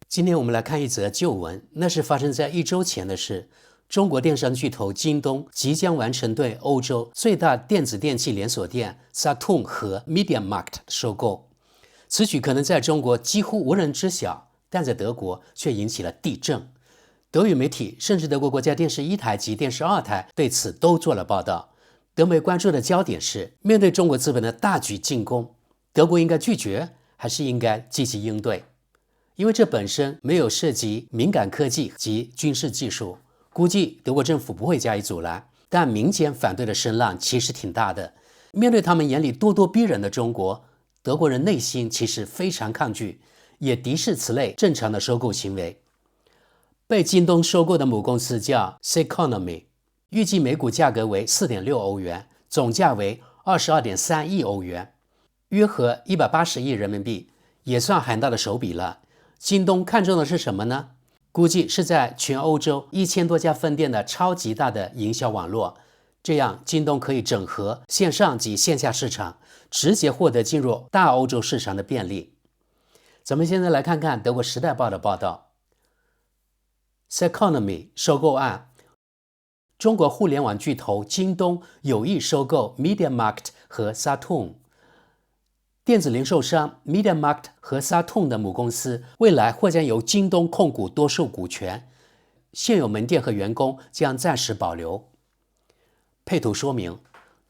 今天我们来看一则旧闻，那是发生在1周前的事。中国电商巨头京东即将完成对欧洲最大电子电器连锁店 Saturn 和 MediaMarkt 收购。此举可能在中国几乎无人知晓，但在德国却引起了地震。德语媒体甚至德国国家电视1台及电视2台对此都做了报道。德媒关注的焦点是，面对中国资本的大举进攻，德国应该拒绝还是应该积极应对？因为这本身没有涉及敏感科技及军事技术，估计德国政府不会加以阻拦，但民间反对的声浪其实挺大的。面对他们眼里咄咄逼人的中国，德国人内心其实非常抗拒，也敌视此类正常的收购行为。被京东收购的母公司叫 Ceconomy， 预计每股价格为 4.6 欧元，总价为 22.3 亿欧元，约合180亿人民币，也算很大的手笔了。京东看中的是什么呢？估计是在全欧洲1000多家分店的超级大的营销网络，这样京东可以整合线上及线下市场，直接获得进入大欧洲市场的便利。咱们现在来看看德国时代报的报道。Ceconomy 收购案，中国互联网巨头京东有意收购 MediaMarkt 和 Saturn。电子零售商 MediaMarkt 和 Saturn 的母公司未来或将由京东控股多数股权，现有门店和员工将暂时保留。配图说明，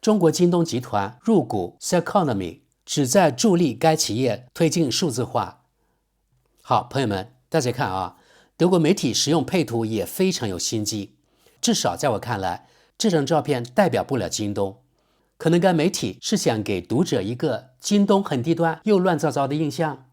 中国京东集团入股 Ceconomy， 旨在助力该企业推进数字化。好，朋友们，大家看啊，德国媒体使用配图也非常有心机，至少在我看来，这张照片代表不了京东。可能该媒体是想给读者一个京东很低端又乱糟糟的印象。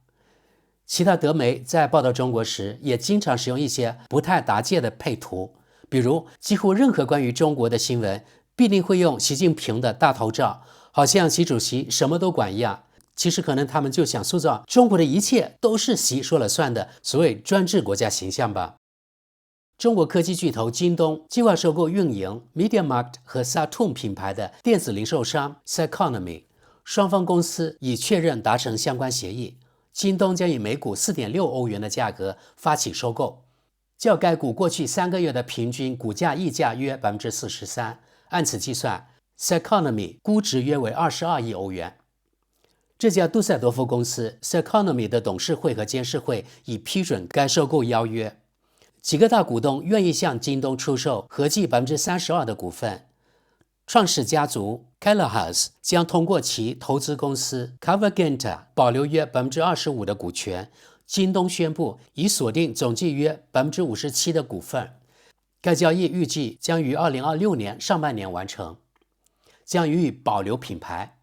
其他德媒在报道中国时也经常使用一些不太搭界的配图，比如几乎任何关于中国的新闻必定会用习近平的大头照，好像习主席什么都管一样。其实可能他们就想塑造中国的一切都是习说了算的所谓专制国家形象吧。中国科技巨头京东计划收购运营 MediaMarkt 和 Saturn 品牌的电子零售商 Ceconomy， 双方公司已确认达成相关协议，京东将以每股 4.6 欧元的价格发起收购，较该股过去3个月的平均股价溢价约 43%， 按此计算 Ceconomy 估值约为22亿欧元。这家杜塞多夫公司 Ceconomy 的董事会和监事会已批准该收购邀约。几个大股东愿意向京东出售合计 32% 的股份。创始家族 Kellerhaus 将通过其投资公司 Cavalgenta 保留约 25% 的股权。京东宣布已锁定总计约 57% 的股份。该交易预计将于2026年上半年完成，将予以保留品牌。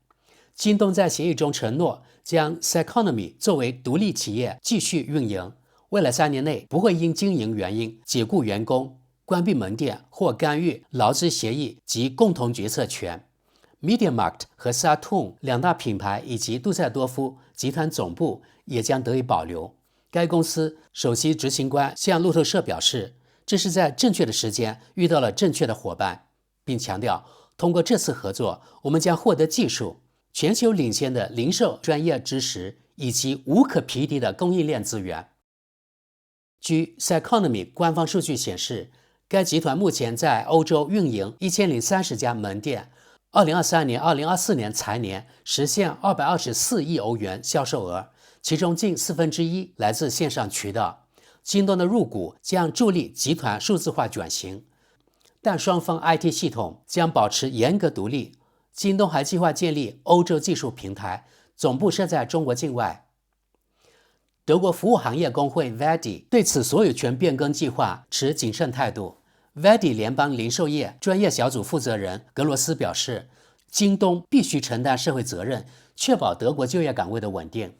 京东在协议中承诺将 Ceconomy 作为独立企业继续运营，未来3年内不会因经营原因解雇员工、关闭门店或干预劳资协议及共同决策权。MediaMarkt 和 Saturn 两大品牌以及杜塞多夫集团总部也将得以保留。该公司首席执行官向路透社表示，这是在正确的时间遇到了正确的伙伴，并强调通过这次合作，我们将获得技术、全球领先的零售专业知识以及无可匹敌的供应链资源。据 Ceconomy 官方数据显示，该集团目前在欧洲运营1030家门店，2023年、2024年财年实现224亿欧元销售额，其中近1/4来自线上渠道。京东的入股将助力集团数字化转型，但双方 IT 系统将保持严格独立。京东还计划建立欧洲技术平台，总部设在中国境外。德国服务行业工会 Verdi 对此所有权变更计划持谨慎态度。Verdi 联邦零售业专业小组负责人格罗斯表示，京东必须承担社会责任，确保德国就业岗位的稳定。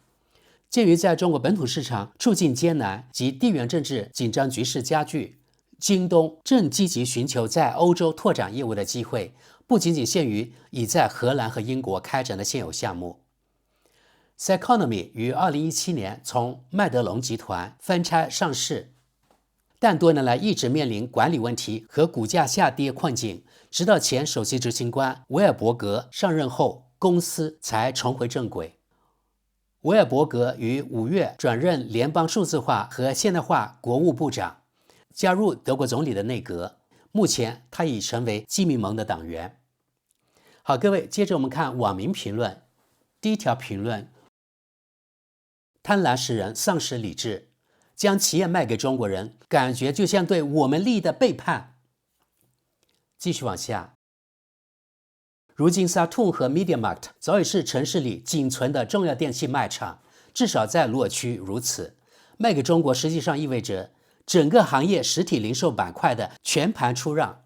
鉴于在中国本土市场处境艰难及地缘政治紧张局势加剧，京东正积极寻求在欧洲拓展业务的机会，不仅仅限于已在荷兰和英国开展的现有项目。Ceconomy 于2017年从麦德龙集团分拆上市，但多年来一直面临管理问题和股价下跌困境，直到前首席执行官维尔伯格上任后，公司才重回正轨。维尔伯格于5月转任联邦数字化和现代化国务部长，加入德国总理的内阁。目前他已成为基民盟的党员。好，各位，接着我们看网民评论。第一条评论：贪婪使人丧失理智，将企业卖给中国人，感觉就像对我们利益的背叛。继续往下。如今 Saturn 和 MediaMarkt 早已是城市里仅存的重要电器卖场，至少在鲁尔区如此。卖给中国实际上意味着整个行业实体零售板块的全盘出让。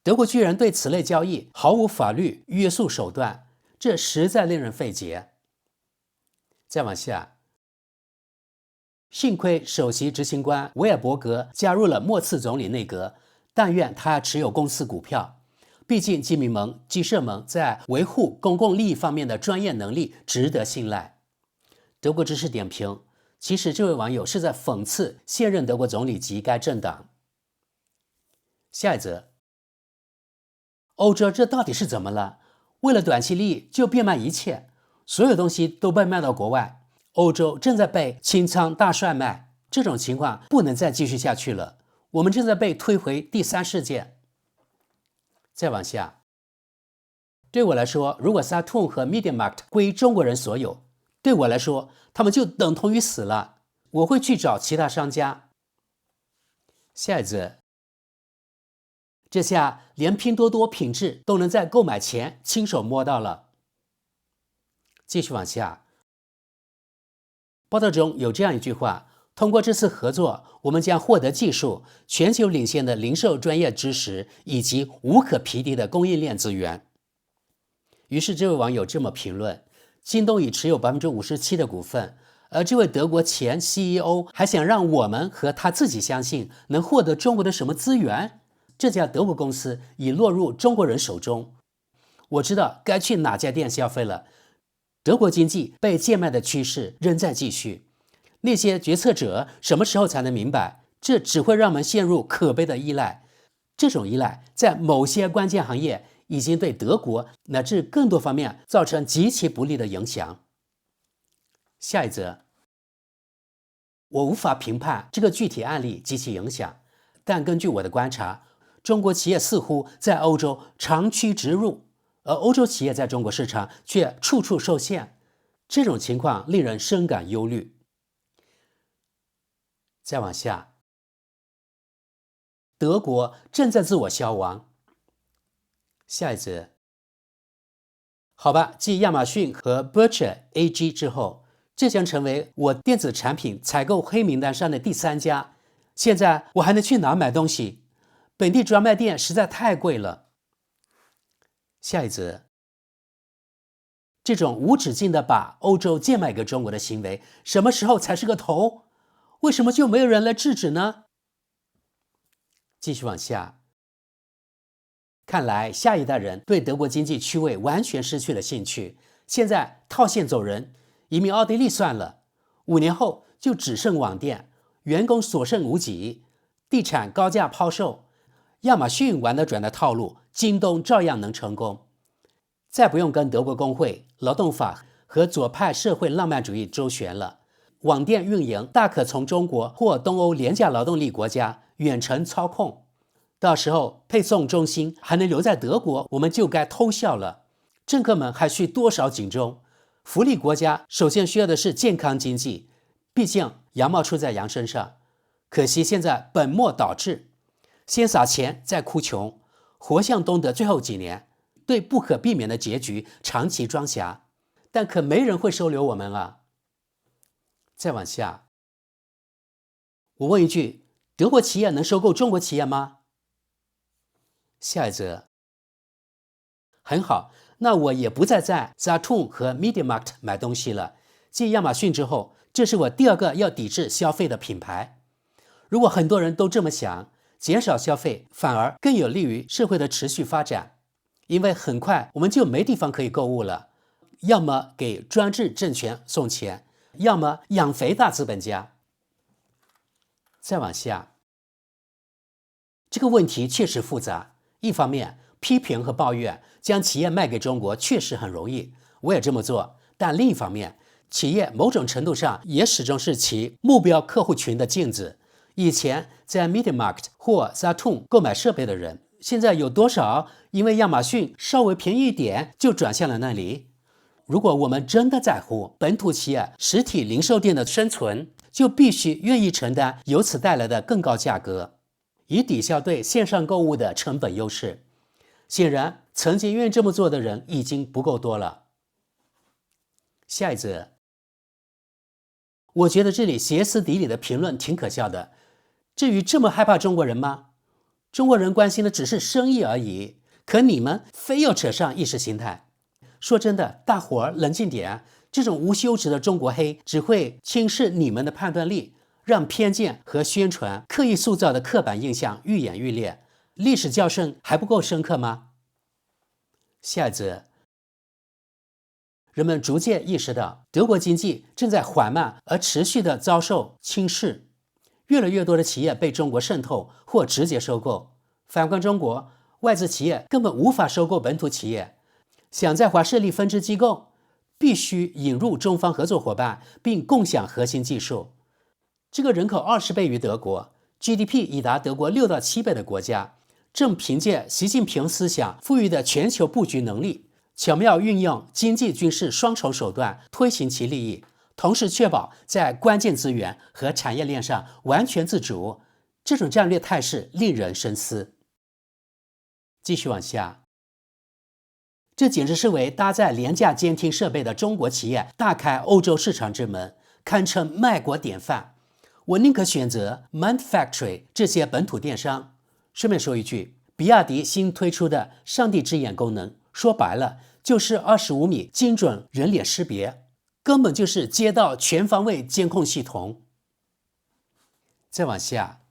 德国居然对此类交易毫无法律约束手段，这实在令人费解。再往下。幸亏首席执行官维尔伯格加入了莫茨总理内阁，但愿他持有公司股票。毕竟基民盟、基社盟在维护公共利益方面的专业能力值得信赖。德国知识点评：其实这位网友是在讽刺现任德国总理及该政党。下一则，欧洲这到底是怎么了？为了短期利益就变卖一切，所有东西都被卖到国外，欧洲正在被清仓大帅卖，这种情况不能再继续下去了，我们正在被推回第三世界。再往下，对我来说，如果 Saturn 和 MediaMarkt 归中国人所有，对我来说，他们就等同于死了。我会去找其他商家。下一则，这下连拼多多品质都能在购买前亲手摸到了。继续往下，报道中有这样一句话：通过这次合作，我们将获得技术、全球领先的零售专业知识以及无可匹敌的供应链资源。于是这位网友这么评论：京东已持有57%的股份，而这位德国前 CEO 还想让我们和他自己相信能获得中国的什么资源？这家德国公司已落入中国人手中。我知道该去哪家店消费了。德国经济被贱卖的趋势仍在继续。那些决策者什么时候才能明白，这只会让我们陷入可悲的依赖。这种依赖在某些关键行业已经对德国乃至更多方面造成极其不利的影响。下一则，我无法评判这个具体案例及其影响，但根据我的观察，中国企业似乎在欧洲长驱直入，而欧洲企业在中国市场却处处受限。这种情况令人深感忧虑。再往下，德国正在自我消亡。下一则，好吧，继亚马逊和 Berkshire AG 之后，这将成为我电子产品采购黑名单上的第3家。现在我还能去哪买东西？本地专卖店实在太贵了。下一则，这种无止境的把欧洲贱卖给中国的行为，什么时候才是个头？为什么就没有人来制止呢？继续往下，看来下一代人对德国经济趣味完全失去了兴趣，现在套现走人，移民奥地利算了，5年后就只剩网店，员工所剩无几，地产高价抛售，亚马逊玩得转的套路，京东照样能成功。再不用跟德国工会、劳动法和左派社会浪漫主义周旋了。网店运营大可从中国或东欧廉价劳动力国家远程操控，到时候配送中心还能留在德国，我们就该偷笑了。政客们还需多少警钟？福利国家首先需要的是健康经济，毕竟羊毛出在羊身上。可惜现在本末倒置，先撒钱再哭穷，活像东德最后几年，对不可避免的结局长期装瞎，但可没人会收留我们啊。再往下，我问一句，德国企业能收购中国企业吗？下一则，很好，那我也不再在 Saturn 和 MediaMarkt 买东西了。继亚马逊之后，这是我第2个要抵制消费的品牌。如果很多人都这么想，减少消费反而更有利于社会的持续发展，因为很快我们就没地方可以购物了，要么给专制政权送钱，要么养肥大资本家。再往下，这个问题确实复杂。一方面，批评和抱怨将企业卖给中国确实很容易，我也这么做。但另一方面，企业某种程度上也始终是其目标客户群的镜子。以前在 MediaMarkt 或 Saturn 购买设备的人，现在有多少因为亚马逊稍微便宜一点就转向了那里？如果我们真的在乎本土企业实体零售店的生存，就必须愿意承担由此带来的更高价格，以抵消对线上购物的成本优势。显然，曾经愿意这么做的人已经不够多了。下一则，我觉得这里歇斯底里的评论挺可笑的。至于这么害怕中国人吗？中国人关心的只是生意而已，可你们非要扯上意识形态。说真的，大伙儿冷静点，这种无休止的中国黑只会轻视你们的判断力，让偏见和宣传刻意塑造的刻板印象愈演愈烈。历史教训还不够深刻吗？下一则，人们逐渐意识到，德国经济正在缓慢而持续地遭受轻视，越来越多的企业被中国渗透或直接收购。反观中国，外资企业根本无法收购本土企业，想在华设立分支机构，必须引入中方合作伙伴，并共享核心技术。这个人口20倍于德国， GDP 已达德国6到7倍的国家，正凭借习近平思想赋予的全球布局能力，巧妙运用经济军事双重手段推行其利益，同时确保在关键资源和产业链上完全自主。这种战略态势令人深思。继续往下，这简直是为搭载廉价监听设备的中国企业大开欧洲市场之门，堪称卖国典范。我宁可选择 Mind Factory 这些本土电商。顺便说一句，比亚迪新推出的上帝之眼功能，说白了就是25米精准人脸识别，根本就是街道全方位监控系统。再往下，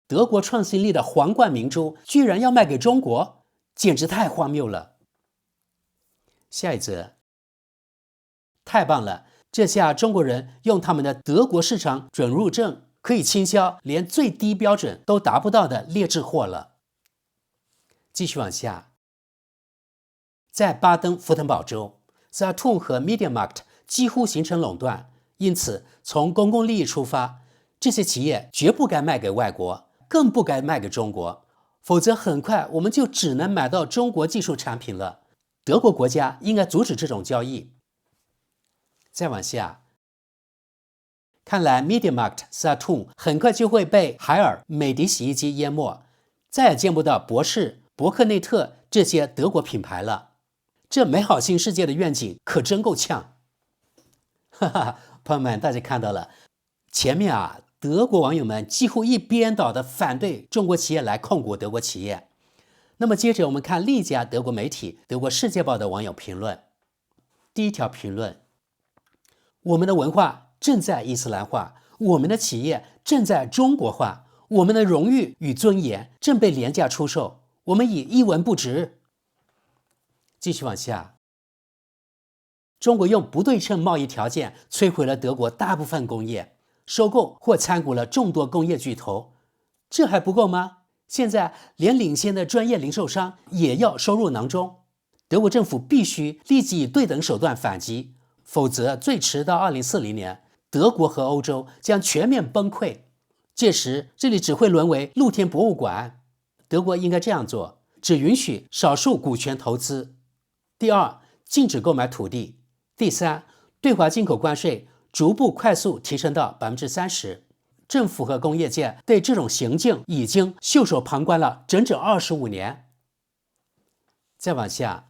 德国创新力的皇冠明珠居然要卖给中国，简直太荒谬了。下一则，太棒了，这下中国人用他们的德国市场准入证可以倾销连最低标准都达不到的劣质货了。继续往下，在巴登符腾堡州， Saturn 和 MediaMarkt 几乎形成垄断，因此从公共利益出发，这些企业绝不该卖给外国，更不该卖给中国，否则很快我们就只能买到中国技术产品了。德国国家应该阻止这种交易。再往下，看来 MediaMarkt、Saturn 很快就会被海尔、美的洗衣机淹没，再也见不到博士、伯克内特这些德国品牌了。这美好新世界的愿景可真够呛。哈哈，朋友们，大家看到了，前面德国网友们几乎一边倒的反对中国企业来控股德国企业。那么接着我们看另一家德国媒体德国世界报的网友评论。第一条评论：我们的文化正在伊斯兰化，我们的企业正在中国化，我们的荣誉与尊严正被廉价出售，我们已一文不值。继续往下，中国用不对称贸易条件摧毁了德国大部分工业，收购或参股了众多工业巨头，这还不够吗？现在连领先的专业零售商也要收入囊中，德国政府必须立即以对等手段反击，否则最迟到2040年，德国和欧洲将全面崩溃。届时，这里只会沦为露天博物馆。德国应该这样做：只允许少数股权投资。第二，禁止购买土地。第三，对华进口关税逐步快速提升到30%。政府和工业界对这种行径已经袖手旁观了整整25年。再往下，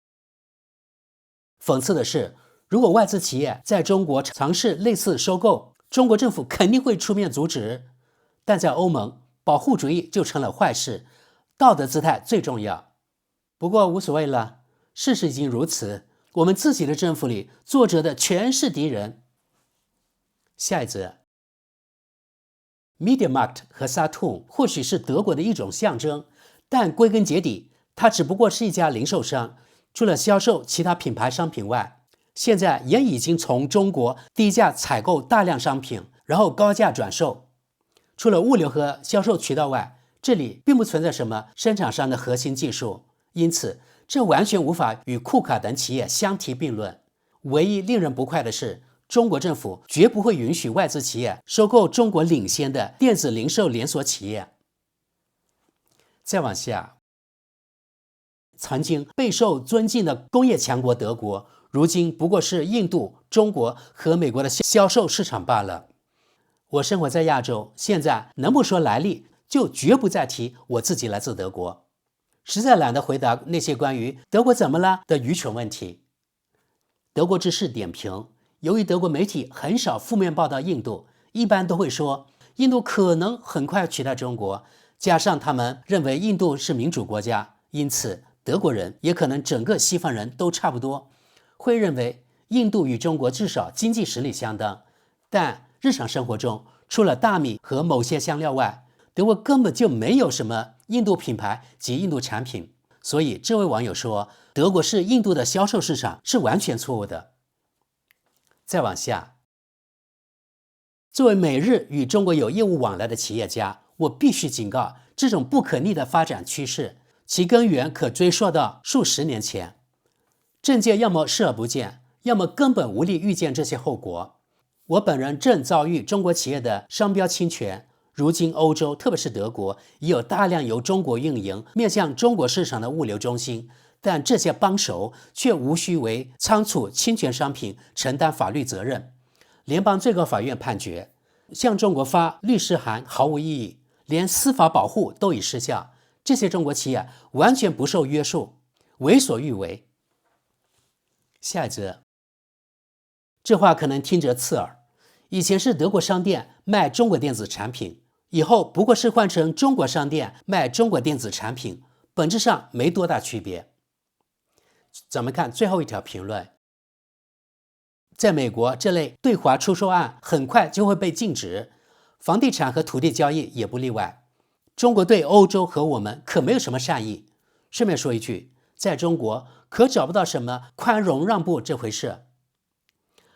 讽刺的是，如果外资企业在中国尝试类似收购，中国政府肯定会出面阻止。但在欧盟，保护主义就成了坏事，道德姿态最重要。不过无所谓了，事实已经如此，我们自己的政府里坐着的全是敌人。下一则， MediaMarkt 和 Saturn 或许是德国的一种象征，但归根结底，它只不过是一家零售商，除了销售其他品牌商品外，现在也已经从中国低价采购大量商品，然后高价转售。除了物流和销售渠道外，这里并不存在什么生产商的核心技术，因此这完全无法与库卡等企业相提并论。唯一令人不快的是，中国政府绝不会允许外资企业收购中国领先的电子零售连锁企业。再往下，曾经备受尊敬的工业强国德国，如今不过是印度、中国和美国的销售市场罢了。我生活在亚洲，现在能不说来历，就绝不再提我自己来自德国，实在懒得回答那些关于德国怎么了的愚蠢问题。德国之士点评，由于德国媒体很少负面报道印度，一般都会说印度可能很快取代中国，加上他们认为印度是民主国家，因此德国人也可能整个西方人都差不多，会认为印度与中国至少经济实力相当，但日常生活中除了大米和某些香料外，德国根本就没有什么印度品牌及印度产品，所以这位网友说德国是印度的销售市场是完全错误的。再往下，作为美日与中国有业务往来的企业家，我必须警告，这种不可逆的发展趋势，其根源可追溯到数十年前。政界要么视而不见，要么根本无力预见这些后果。我本人正遭遇中国企业的商标侵权，如今欧洲，特别是德国，已有大量由中国运营面向中国市场的物流中心，但这些帮手却无需为仓储侵权商品承担法律责任。联邦最高法院判决，向中国发律师函毫无意义，连司法保护都已失效，这些中国企业完全不受约束，为所欲为。下一则，这话可能听着刺耳，以前是德国商店卖中国电子产品，以后不过是换成中国商店卖中国电子产品，本质上没多大区别。咱们看最后一条评论，在美国，这类对华出售案很快就会被禁止，房地产和土地交易也不例外。中国对欧洲和我们可没有什么善意。顺便说一句，在中国可找不到什么宽容让步这回事。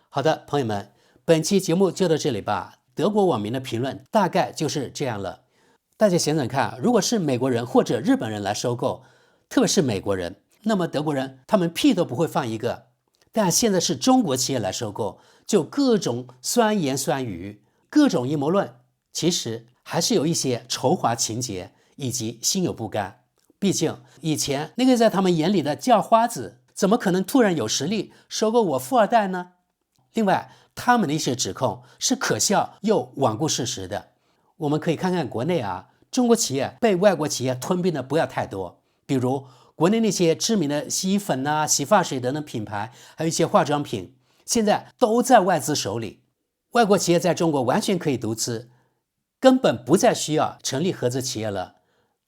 好的，朋友们，本期节目就到这里吧。德国网民的评论大概就是这样了。大家想想看，如果是美国人或者日本人来收购，特别是美国人，那么德国人他们屁都不会放一个。但现在是中国企业来收购，就各种酸言酸语，各种阴谋论，其实还是有一些仇华情节以及心有不甘。毕竟以前那个在他们眼里的叫花子，怎么可能突然有实力收购我富二代呢？另外，他们的一些指控是可笑又罔顾事实的。我们可以看看国内中国企业被外国企业吞并的不要太多，比如国内那些知名的洗衣粉洗发水等等品牌，还有一些化妆品，现在都在外资手里。外国企业在中国完全可以独资，根本不再需要成立合资企业了。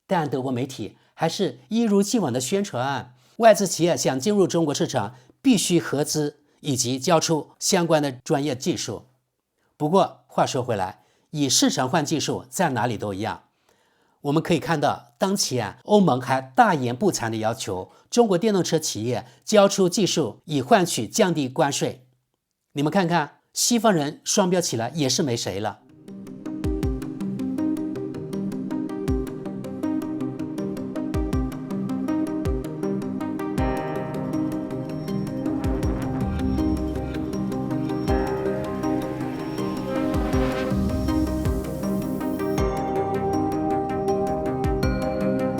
但德国媒体还是一如既往的宣传，外资企业想进入中国市场必须合资，以及交出相关的专业技术。不过话说回来，以市场换技术在哪里都一样。我们可以看到，当前欧盟还大言不惭地要求中国电动车企业交出技术，以换取降低关税。你们看看，西方人双标起来也是没谁了。